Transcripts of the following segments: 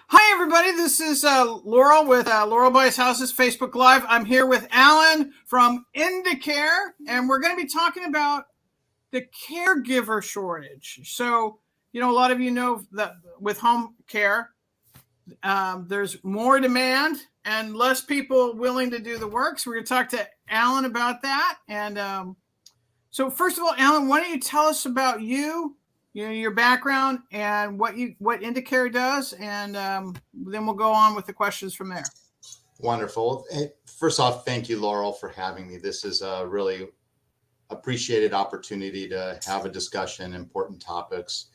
Hi, everybody. This is Laurel with Laurel Buys Houses Facebook Live. I'm here with Alan from Indecare, and we're going to be talking about the caregiver shortage. So, a lot of you know that with home care, there's more demand and less people willing to do the work. So, we're going to talk to Alan about that. And so, first of all, Alan, why don't you tell us about your background and what Indecare does, and then we'll go on with the questions from there. Wonderful. First off, thank you, Laurel, for having me. This is a really appreciated opportunity to have a discussion, important topics.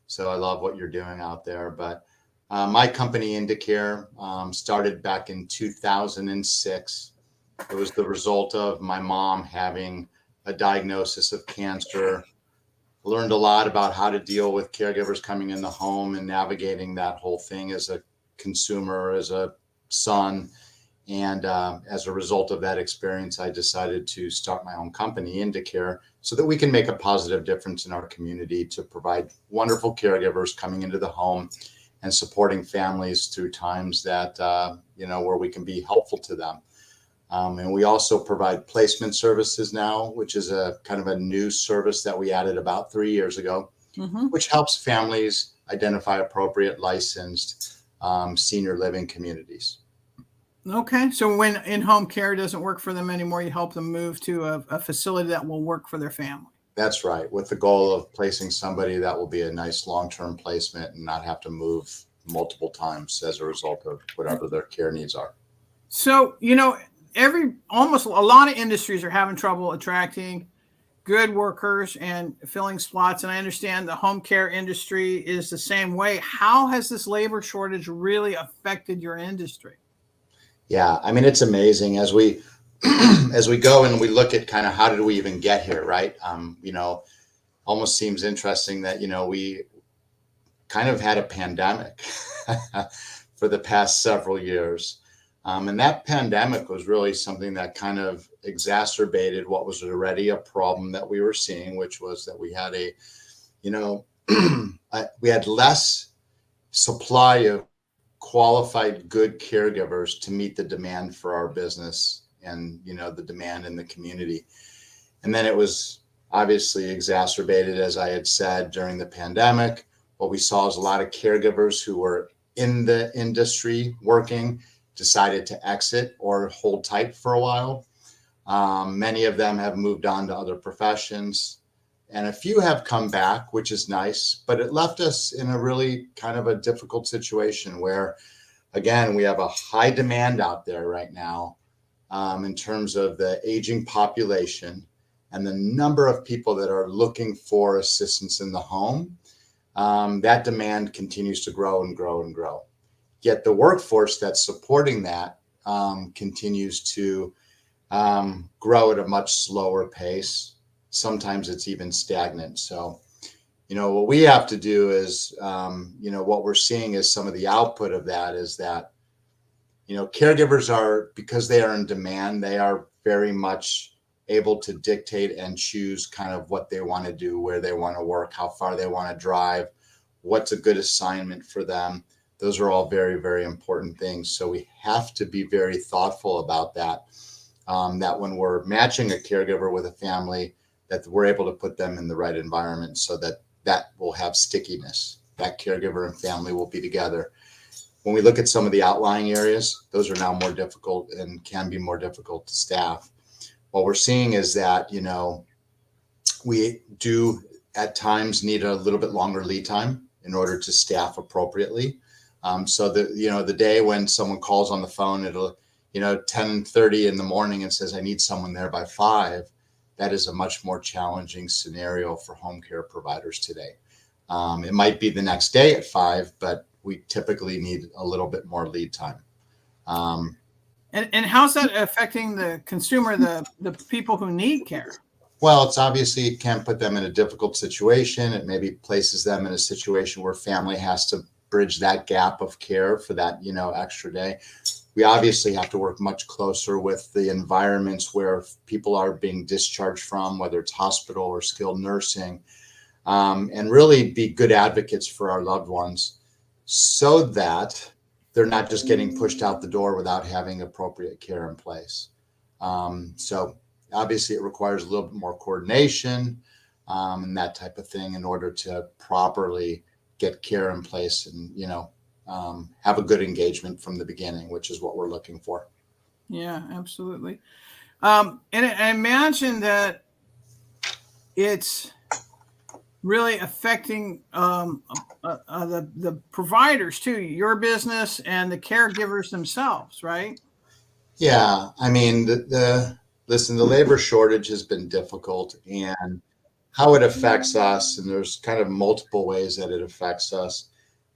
So I love what you're doing out there. But my company, Indecare, started back in 2006. It was the result of my mom having a diagnosis of cancer. Learned a lot about how to deal with caregivers coming in the home and navigating that whole thing as a consumer, as a son. And as a result of that experience, I decided to start my own company, Indecare, so that we can make a positive difference in our community to provide wonderful caregivers coming into the home and supporting families through times that, where we can be helpful to them. And we also provide placement services now, which is a kind of a new service that we added about 3 years ago, which helps families identify appropriate licensed senior living communities. Okay. So when in-home care doesn't work for them anymore, you help them move to a facility that will work for their family. That's right. With the goal of placing somebody that will be a nice long-term placement and not have to move multiple times as a result of whatever their care needs are. So, almost a lot of industries are having trouble attracting good workers and filling slots. And I understand the home care industry is the same way. How has this labor shortage really affected your industry? Yeah, I mean, it's amazing as we as we go and we look at kind of how did we even get here, right? Almost seems interesting that, we kind of had a pandemic for the past several years. And that pandemic was really something that kind of exacerbated what was already a problem that we were seeing, which was that we had we had less supply of qualified, good caregivers to meet the demand for our business and, the demand in the community. And then it was obviously exacerbated, as I had said, during the pandemic. What we saw is a lot of caregivers who were in the industry working decided to exit or hold tight for a while. Many of them have moved on to other professions, and a few have come back, which is nice, but it left us in a really kind of a difficult situation where, again, we have a high demand out there right now in terms of the aging population and the number of people that are looking for assistance in the home. That demand continues to grow and grow and grow. Yet the workforce that's supporting that continues to grow at a much slower pace. Sometimes it's even stagnant. So, what we have to do is, what we're seeing is some of the output of that is that, caregivers are, because they are in demand, they are very much able to dictate and choose kind of what they want to do, where they want to work, how far they want to drive, what's a good assignment for them. Those are all very, very important things. So we have to be very thoughtful about that, that when we're matching a caregiver with a family, that we're able to put them in the right environment so that will have stickiness. That caregiver and family will be together. When we look at some of the outlying areas, those are now more difficult and can be more difficult to staff. What we're seeing is that, we do at times need a little bit longer lead time in order to staff appropriately. So the day when someone calls on the phone, it'll, 10:30 in the morning and says, I need someone there by 5. That is a much more challenging scenario for home care providers today. It might be the next day at 5, but we typically need a little bit more lead time. And how's that affecting the consumer, the people who need care? Well, it's obviously it can put them in a difficult situation. It maybe places them in a situation where family has to bridge that gap of care for that, extra day. We obviously have to work much closer with the environments where people are being discharged from, whether it's hospital or skilled nursing, and really be good advocates for our loved ones so that they're not just getting pushed out the door without having appropriate care in place. So obviously it requires a little bit more coordination and that type of thing in order to properly get care in place and, have a good engagement from the beginning, which is what we're looking for. Yeah, absolutely. And I imagine that it's really affecting the providers too, your business and the caregivers themselves, right? Yeah, I mean, listen, the labor shortage has been difficult, and how it affects us, and there's kind of multiple ways that it affects us.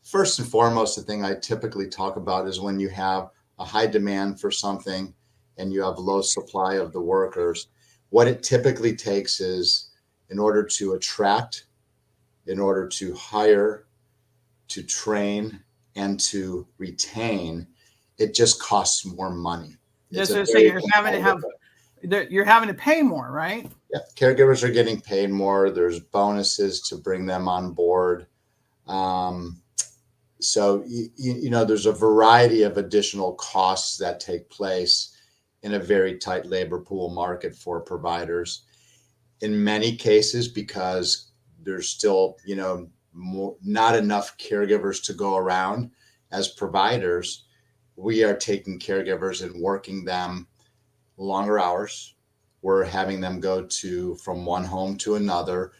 First and foremost, the thing I typically talk about is when you have a high demand for something and you have low supply of the workers, what it typically takes is, in order to attract, in order to hire, to train, and to retain, it just costs more money. It's Yes, a so very you're having to pay more, right? Yeah, caregivers are getting paid more. There's bonuses to bring them on board. So, there's a variety of additional costs that take place in a very tight labor pool market for providers. In many cases, because there's still, not enough caregivers to go around, as providers, we are taking caregivers and working them longer hours. We're having them go from one home to another.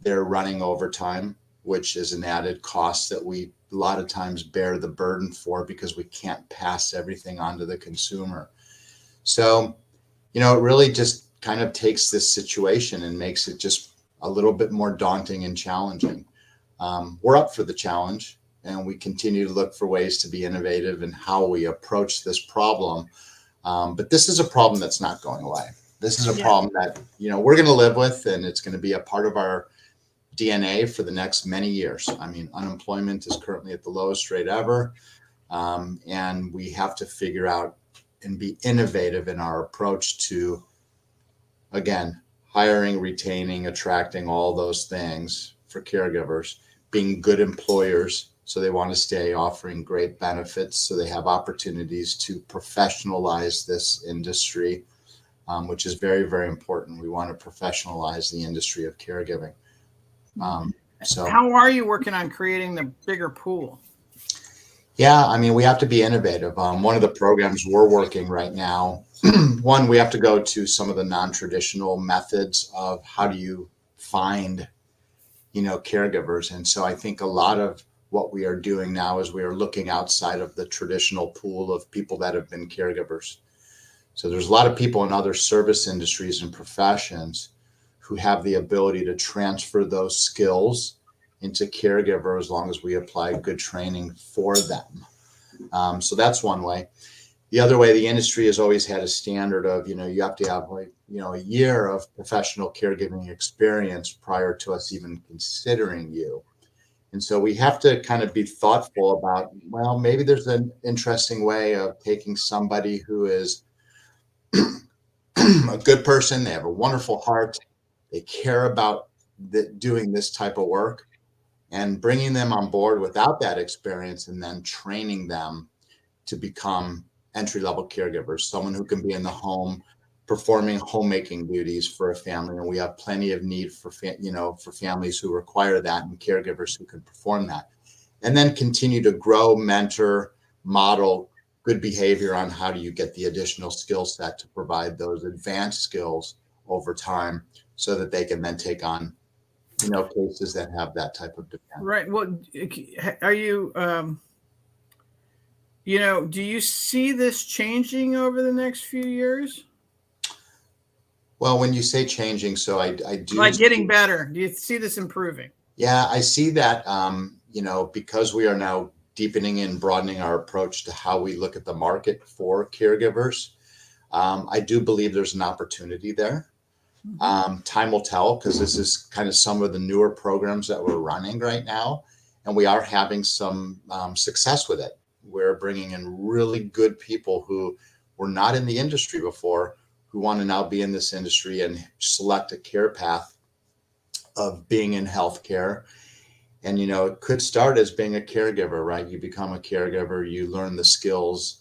They're running overtime, which is an added cost that we a lot of times bear the burden for because we can't pass everything on to the consumer. So, it really just kind of takes this situation and makes it just a little bit more daunting and challenging. We're up for the challenge, and we continue to look for ways to be innovative in how we approach this problem. But this is a problem that's not going away. This is a problem that, we're going to live with, and it's going to be a part of our DNA for the next many years. I mean, unemployment is currently at the lowest rate ever. And we have to figure out and be innovative in our approach to, again, hiring, retaining, attracting, all those things for caregivers, being good employers. So they want to stay, offering great benefits, so they have opportunities to professionalize this industry, which is very, very important. We want to professionalize the industry of caregiving. So how are you working on creating the bigger pool? Yeah, I mean, we have to be innovative. One of the programs we're working right now, one, we have to go to some of the non-traditional methods of how do you find, caregivers. And so I think a lot of what we are doing now is we are looking outside of the traditional pool of people that have been caregivers. So there's a lot of people in other service industries and professions who have the ability to transfer those skills into caregiver as long as we apply good training for them. So that's one way. The other way, the industry has always had a standard of, you have to have a year of professional caregiving experience prior to us even considering you. And so we have to kind of be thoughtful about, well, maybe there's an interesting way of taking somebody who is a good person, they have a wonderful heart, they care about doing this type of work, and bringing them on board without that experience and then training them to become entry-level caregivers, someone who can be in the home performing homemaking duties for a family. And we have plenty of need for families who require that and caregivers who can perform that. And then continue to grow, mentor, model good behavior on how do you get the additional skill set to provide those advanced skills over time so that they can then take on cases that have that type of demand. Right. Well, are you, do you see this changing over the next few years? Well, when you say changing, so I do. Like getting better. Do you see this improving? Yeah, I see that, because we are now deepening and broadening our approach to how we look at the market for caregivers. I do believe there's an opportunity there. Time will tell, because this is kind of some of the newer programs that we're running right now, and we are having some success with it. We're bringing in really good people who were not in the industry before, who want to now be in this industry and select a care path of being in healthcare. And, it could start as being a caregiver, right? You become a caregiver, you learn the skills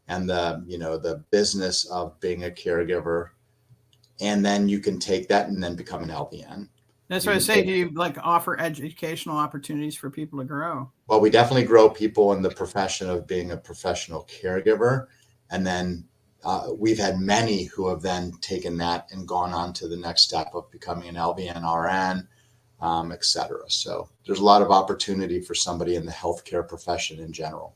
and the business of being a caregiver. And then you can take that and then become an LVN. That's what I was saying. Do you like offer educational opportunities for people to grow? Well, we definitely grow people in the profession of being a professional caregiver. And then we've had many who have then taken that and gone on to the next step of becoming an LVN, RN, et cetera. So there's a lot of opportunity for somebody in the healthcare profession in general.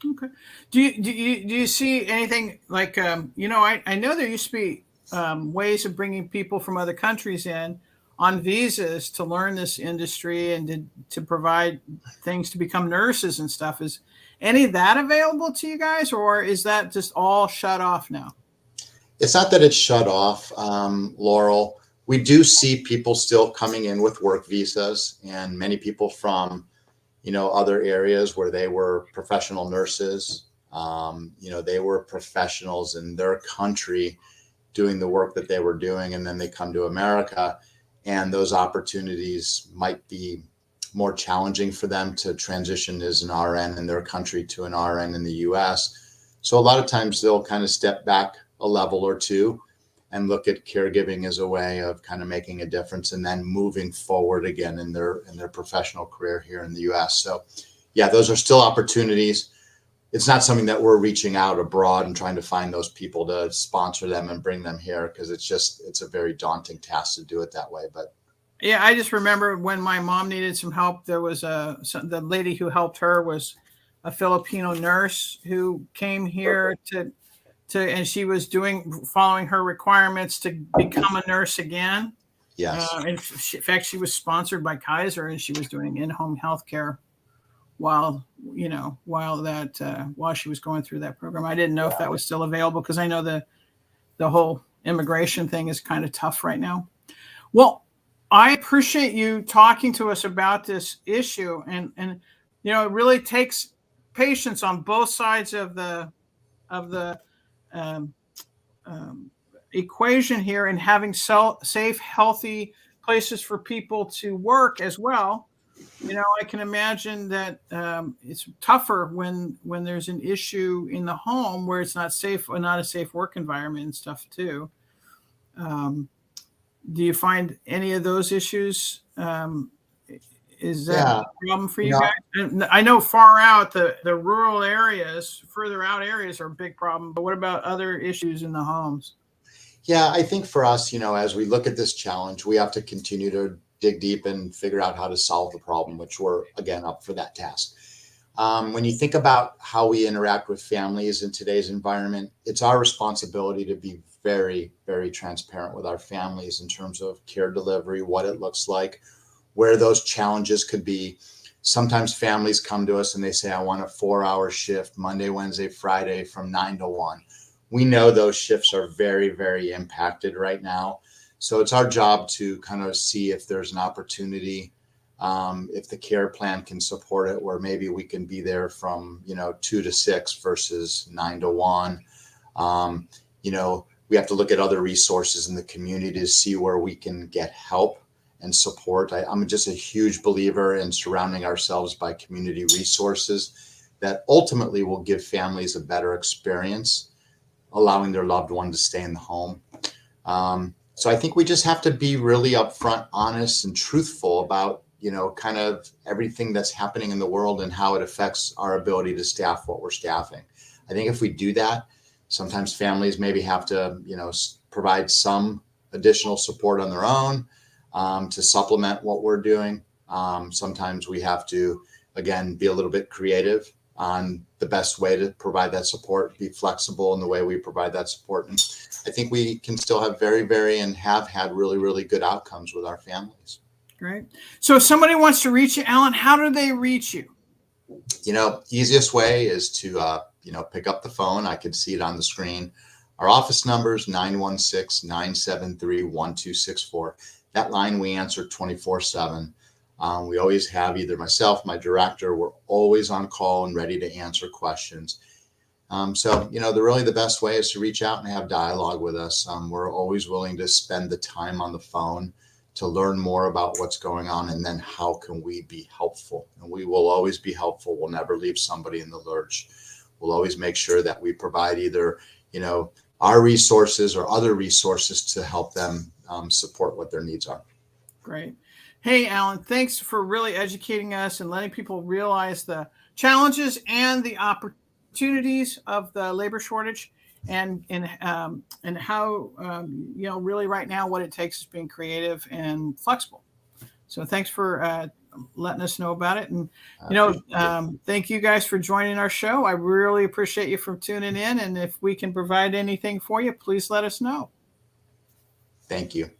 Okay. Do you see anything like, I know there used to be ways of bringing people from other countries in on visas to learn this industry and to provide things to become nurses and stuff. Is any of that available to you guys, or is that just all shut off now? It's not that it's shut off, Laurel. We do see people still coming in with work visas, and many people from, other areas where they were professional nurses. They were professionals in their country doing the work that they were doing, and then they come to America, and those opportunities might be more challenging for them to transition as an RN in their country to an RN in the US. So a lot of times they'll kind of step back a level or two and look at caregiving as a way of kind of making a difference and then moving forward again in their professional career here in the US. So yeah, those are still opportunities. It's not something that we're reaching out abroad and trying to find those people to sponsor them and bring them here, because it's a very daunting task to do it that way. But yeah, I just remember when my mom needed some help, there was the lady who helped her was a Filipino nurse who came here and she was following her requirements to become a nurse again. yes. In fact, she was sponsored by Kaiser, and she was doing in-home healthcare while she was going through that program. I didn't know if that was still available, because I know the whole immigration thing is kind of tough right now. Well, I appreciate you talking to us about this issue, and it really takes patience on both sides of the equation here, and having safe, healthy places for people to work as well. I can imagine that it's tougher when there's an issue in the home where it's not safe, or not a safe work environment and stuff too. Do you find any of those issues? Is that a problem for you guys? And I know far out, the rural areas, further out areas are a big problem, but what about other issues in the homes? Yeah, I think for us, as we look at this challenge, we have to continue to dig deep and figure out how to solve the problem, which we're, again, up for that task. When you think about how we interact with families in today's environment, it's our responsibility to be very, very transparent with our families in terms of care delivery, what it looks like, where those challenges could be. Sometimes families come to us and they say, I want a 4-hour shift, Monday, Wednesday, Friday from 9 to 1. We know those shifts are very, very impacted right now. So it's our job to kind of see if there's an opportunity, if the care plan can support it, where maybe we can be there from 2 to 6 versus 9 to 1. We have to look at other resources in the community to see where we can get help and support. I'm just a huge believer in surrounding ourselves by community resources that ultimately will give families a better experience, allowing their loved one to stay in the home. So I think we just have to be really upfront, honest, and truthful about, kind of everything that's happening in the world and how it affects our ability to staff what we're staffing. I think if we do that, sometimes families maybe have to, provide some additional support on their own to supplement what we're doing. Sometimes we have to, again, be a little bit creative on the best way to provide that support, be flexible in the way we provide that support. And I think we can still have and have had really, really good outcomes with our families. Great. So if somebody wants to reach you, Alan, how do they reach you? Easiest way is to, pick up the phone. I can see it on the screen. Our office number is 916-973-1264. That line we answer 24/7. We always have either myself, my director, we're always on call and ready to answer questions. The best way is to reach out and have dialogue with us. We're always willing to spend the time on the phone to learn more about what's going on, and then how can we be helpful. And we will always be helpful. We'll never leave somebody in the lurch. We'll always make sure that we provide either, our resources or other resources to help them support what their needs are. Great. Hey, Alan, thanks for really educating us and letting people realize the challenges and the opportunities of the labor shortage, and how really right now what it takes is being creative and flexible. So thanks for letting us know about it. And thank you guys for joining our show. I really appreciate you for tuning in. And if we can provide anything for you, please let us know. Thank you.